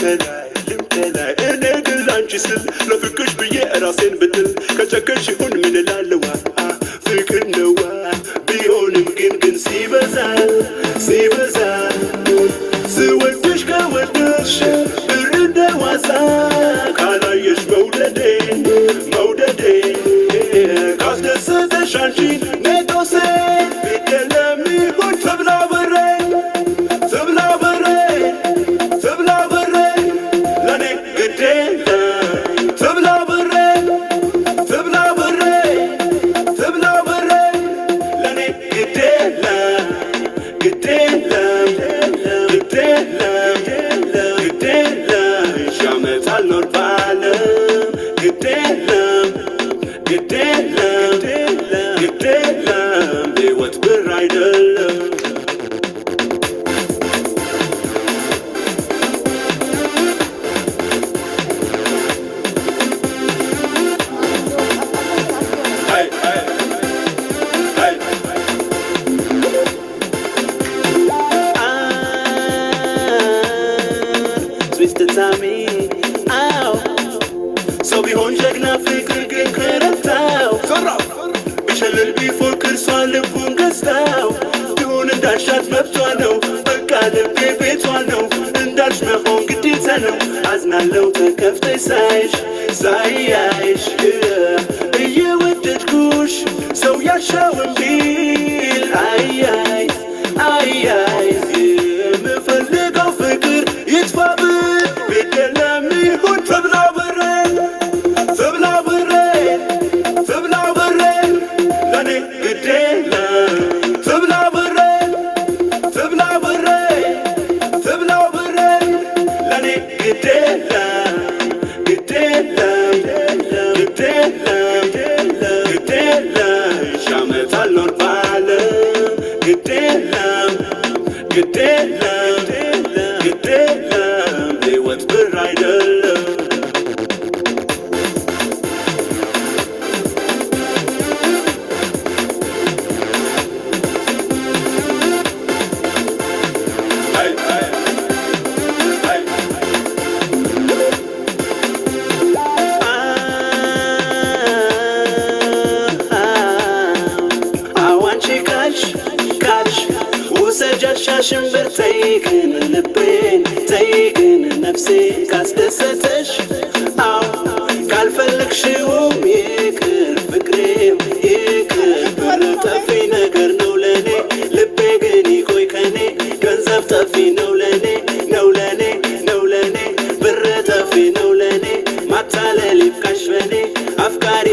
ልምከላይ እኔ ግን ላንቺ ስል ለፍቅርሽ ብዬ ራሴን ብትል ከጨከንሽ ይሁን ምን እላለዋ ፍቅር ነዋ ቢሆንም ግን ሲበዛ ስወድሽ ከወደድሽ ብር እንደ ዋዛ ካላየሽ መውደዴ ካስደሰተሽ አንቺን ኔቶሴ ቢደለም ይሁን ትብላ በሬ ለኔ ግዴለ ትብላ በሬ ለኔ ግዴለ ሻመት አልኖር ባለም ግዴለም ሕይወት ብር አይደለም ሰው ቢሆን ጀግና ፍቅር ግን ከረታው ቢሸልል ቢፎክር እሷ ልቡን ገዝታው ይሁን እንዳልሻት መብቷ ነው በቃ ልቤ ቤቷ ነው እንዳልሽ መሆን ግዴታ ነው አዝናለው ተከፍተሽ ሳይሽ እየወደድኩሽ ሰው ያሻውን ቢል አያይ የምፈልገው ፍቅር ይጥፋ ብል ቢደለም ይሁን ትብላ በሬ ለኔ ግዴለ ትብላ በሬ ለኔ ግዴለ ሻመት አልኖር ባለም ግዴለም ሕይወት ብር አይደለም ውሰጃሻሽንብር ተይግን ልቤን ተይግን ነፍሴ ካስደሰተሽ አው ካልፈለግሽውም ይቅር ፍቅሬም ይቅር ብር ጠፊ ነገር ነው ለኔ ልቤ ግን ይቆይ ከኔ ገንዘብ ጠፊ ነው ለኔ ብር ጠፊ ነው ለኔ ማታለል ይብቃሽ በኔ አፍቃሪ